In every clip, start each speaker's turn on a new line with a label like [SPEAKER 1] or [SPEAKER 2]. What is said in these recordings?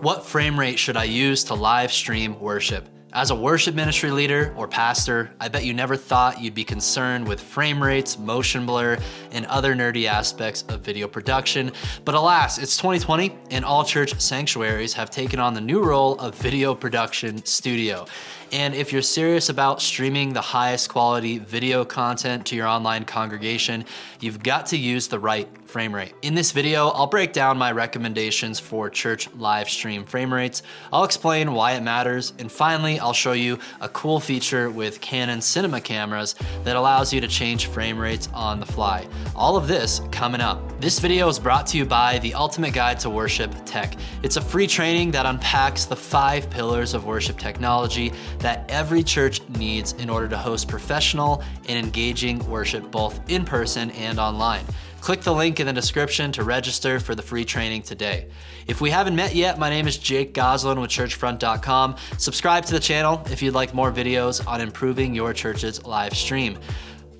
[SPEAKER 1] What frame rate should I use to live stream worship? As a worship ministry leader or pastor, I bet you never thought you'd be concerned with frame rates, motion blur, and other nerdy aspects of video production. But alas, it's 2020 and all church sanctuaries have taken on the new role of video production studio. And if you're serious about streaming the highest quality video content to your online congregation, you've got to use the right frame rate. In this video, I'll break down my recommendations for church live stream frame rates. I'll explain why it matters. And finally, I'll show you a cool feature with Canon cinema cameras that allows you to change frame rates on the fly. All of this coming up. This video is brought to you by The Ultimate Guide to Worship Tech. It's a free training that unpacks the 5 pillars of worship technology that every church needs in order to host professional and engaging worship both in person and online. Click the link in the description to register for the free training today. If we haven't met yet, my name is Jake Goslin with Churchfront.com. Subscribe to the channel if you'd like more videos on improving your church's live stream.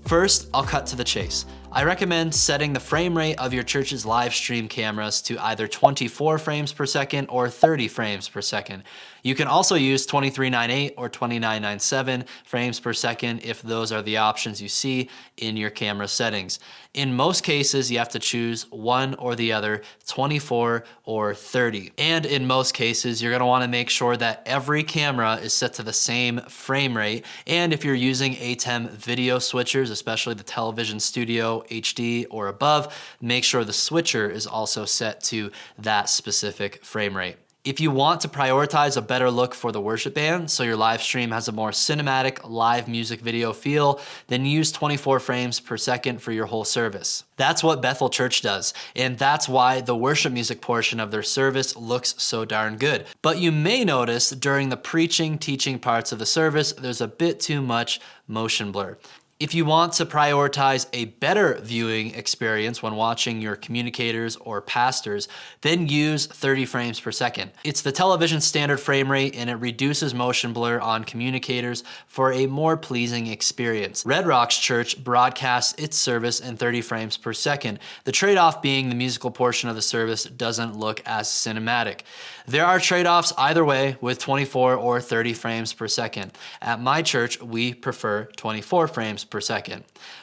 [SPEAKER 1] First, I'll cut to the chase. I recommend setting the frame rate of your church's live stream cameras to either 24 frames per second or 30 frames per second. You can also use 2398 or 2997 frames per second if those are the options you see in your camera settings. In most cases, you have to choose one or the other, 24 or 30. And in most cases, you're gonna wanna make sure that every camera is set to the same frame rate. And if you're using ATEM video switchers, especially the Television Studio HD or above, make sure the switcher is also set to that specific frame rate. If you want to prioritize a better look for the worship band, so your live stream has a more cinematic live music video feel, then use 24 frames per second for your whole service. That's what Bethel Church does, and that's why the worship music portion of their service looks so darn good. But you may notice during the preaching, teaching parts of the service, there's a bit too much motion blur. If you want to prioritize a better viewing experience when watching your communicators or pastors, then use 30 frames per second. It's the television standard frame rate and it reduces motion blur on communicators for a more pleasing experience. Red Rocks Church broadcasts its service in 30 frames per second. The trade-off being the musical portion of the service doesn't look as cinematic. There are trade-offs either way with 24 or 30 frames per second. At my church, we prefer 24 frames per second.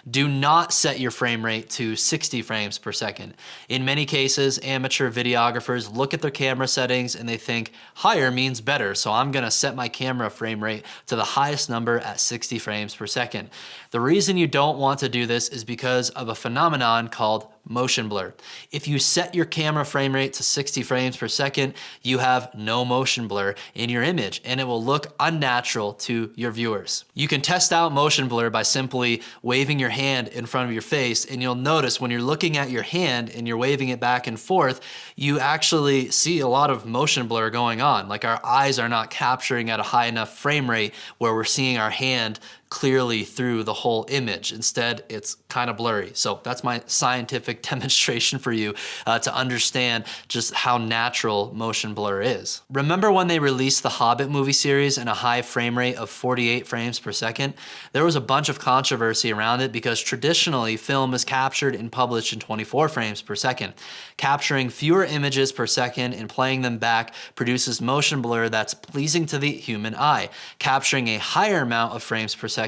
[SPEAKER 1] Do not set your frame rate to 60 frames per second. In many cases, amateur videographers look at their camera settings and they think higher means better, so I'm gonna set my camera frame rate to the highest number at 60 frames per second. The reason you don't want to do this is because of a phenomenon called motion blur. If you set your camera frame rate to 60 frames per second, you have no motion blur in your image and it will look unnatural to your viewers. You can test out motion blur by simply waving your hand in front of your face, and you'll notice when you're looking at your hand and you're waving it back and forth, you actually see a lot of motion blur going on. Like our eyes are not capturing at a high enough frame rate where we're seeing our hand clearly through the whole image. Instead, it's kind of blurry. So that's my scientific demonstration for you to understand just how natural motion blur is. Remember when they released the Hobbit movie series in a high frame rate of 48 frames per second? There was a bunch of controversy around it because traditionally film is captured and published in 24 frames per second. Capturing fewer images per second and playing them back produces motion blur that's pleasing to the human eye. Capturing a higher amount of frames per second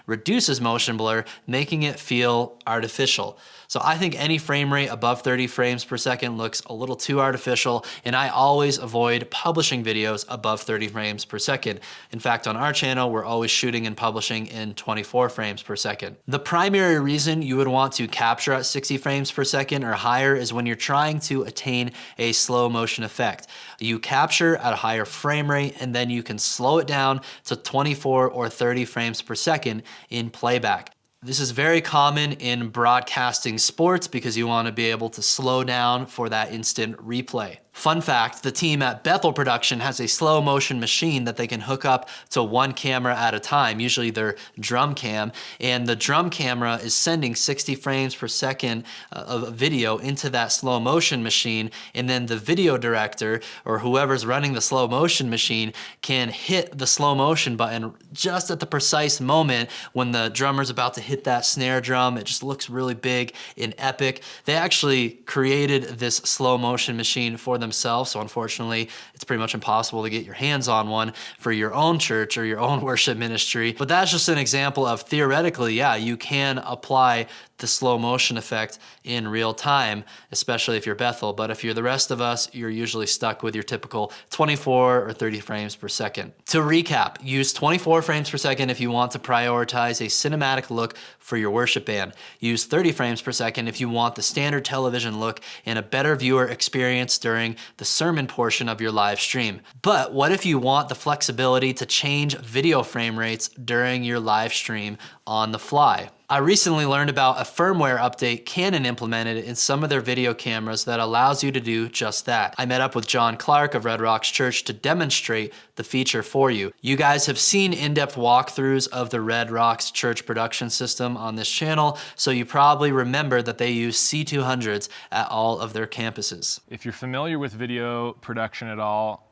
[SPEAKER 1] reduces motion blur, making it feel artificial. So I think any frame rate above 30 frames per second looks a little too artificial, and I always avoid publishing videos above 30 frames per second. In fact, on our channel, we're always shooting and publishing in 24 frames per second. The primary reason you would want to capture at 60 frames per second or higher is when you're trying to attain a slow motion effect. You capture at a higher frame rate and then you can slow it down to 24 or 30 frames per second in playback. This is very common in broadcasting sports because you want to be able to slow down for that instant replay. Fun fact, the team at Bethel Production has a slow motion machine that they can hook up to one camera at a time, usually their drum cam, and the drum camera is sending 60 frames per second of video into that slow motion machine, and then the video director or whoever's running the slow motion machine can hit the slow motion button just at the precise moment when the drummer's about to hit that snare drum. It just looks really big and epic. They actually created this slow motion machine for themselves themselves. So unfortunately, it's pretty much impossible to get your hands on one for your own church or your own worship ministry. But that's just an example of theoretically, yeah, you can apply the slow motion effect in real time, especially if you're Bethel. But if you're the rest of us, you're usually stuck with your typical 24 or 30 frames per second. To recap, use 24 frames per second if you want to prioritize a cinematic look for your worship band. Use 30 frames per second if you want the standard television look and a better viewer experience during the sermon portion of your live stream. But what if you want the flexibility to change video frame rates during your live stream on the fly? I recently learned about a firmware update Canon implemented in some of their video cameras that allows you to do just that. I met up with John Clark of Red Rocks Church to demonstrate the feature for you. You guys have seen in-depth walkthroughs of the Red Rocks Church production system on this channel, so you probably remember that they use C200s at all of their campuses.
[SPEAKER 2] If you're familiar with video production at all,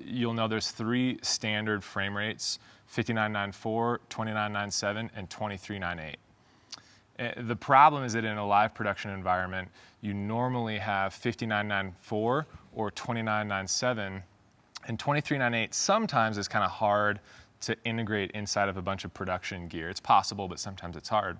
[SPEAKER 2] you'll know there's 3 standard frame rates: 59.94, 29.97, and 23.98. The problem is that in a live production environment, you normally have 59.94 or 29.97, and 23.98 sometimes is kind of hard to integrate inside of a bunch of production gear. It's possible, but sometimes it's hard.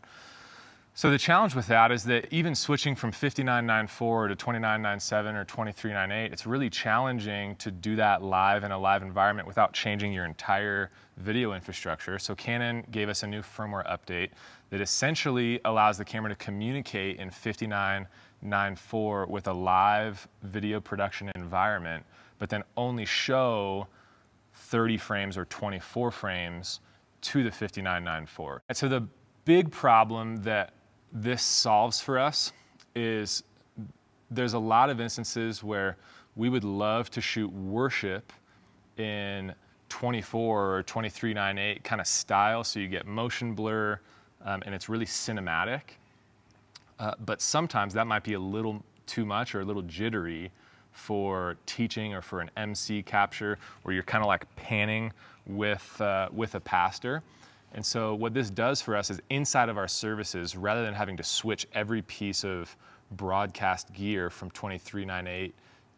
[SPEAKER 2] So the challenge with that is that even switching from 59.94 to 29.97 or 23.98, it's really challenging to do that live in a live environment without changing your entire video infrastructure. So Canon gave us a new firmware update that essentially allows the camera to communicate in 59.94 with a live video production environment, but then only show 30 frames or 24 frames to the 59.94. And so the big problem that this solves for us is there's a lot of instances where we would love to shoot worship in 24 or 23.98 kind of style, so you get motion blur and it's really cinematic. But sometimes that might be a little too much or a little jittery for teaching or for an MC capture, where you're kind of like panning with a pastor. And so what this does for us is inside of our services, rather than having to switch every piece of broadcast gear from 23.98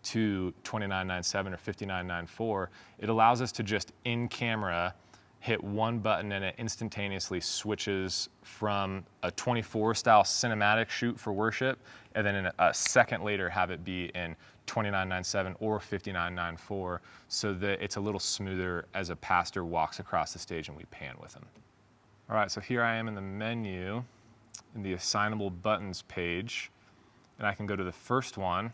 [SPEAKER 2] to 29.97 or 59.94, it allows us to just in camera hit one button and it instantaneously switches from a 24 style cinematic shoot for worship, and then in a second later have it be in 29.97 or 59.94, so that it's a little smoother as a pastor walks across the stage and we pan with him. All right, so here I am in the menu in the assignable buttons page, and I can go to the first one,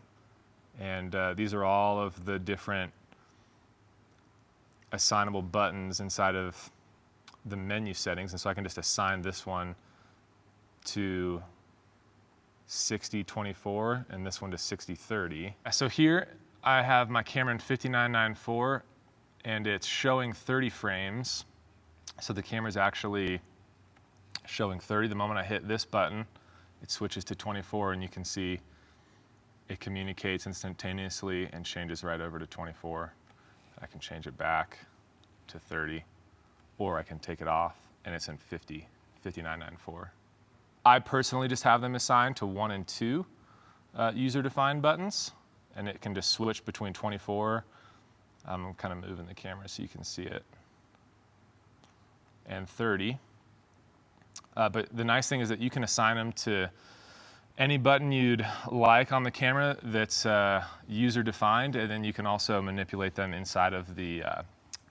[SPEAKER 2] and these are all of the different assignable buttons inside of the menu settings. And so I can just assign this one to 60/24 and this one to 60/30. So here I have my camera in 59.94 and it's showing 30 frames. So the camera's actually showing 30. The moment I hit this button, it switches to 24, and you can see it communicates instantaneously and changes right over to 24. I can change it back to 30, or I can take it off and it's in 59.94. I personally just have them assigned to 1 and 2 user-defined buttons, and it can just switch between 24. I'm kind of moving the camera so you can see it, and 30. But the nice thing is that you can assign them to any button you'd like on the camera that's user-defined, and then you can also manipulate them inside of the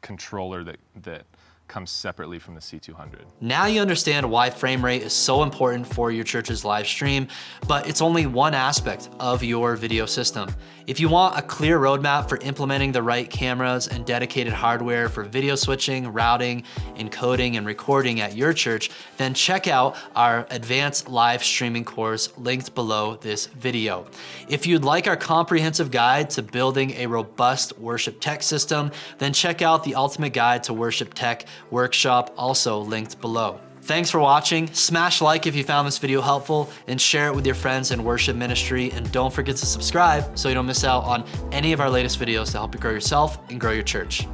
[SPEAKER 2] controller that comes separately from the C200.
[SPEAKER 1] Now you understand why frame rate is so important for your church's live stream, but it's only one aspect of your video system. If you want a clear roadmap for implementing the right cameras and dedicated hardware for video switching, routing, encoding, and recording at your church, then check out our advanced live streaming course linked below this video. If you'd like our comprehensive guide to building a robust worship tech system, then check out the Ultimate Guide to Worship Tech workshop, also linked below. Thanks for watching. Smash like if you found this video helpful, and share it with your friends in worship ministry. And don't forget to subscribe so you don't miss out on any of our latest videos to help you grow yourself and grow your church.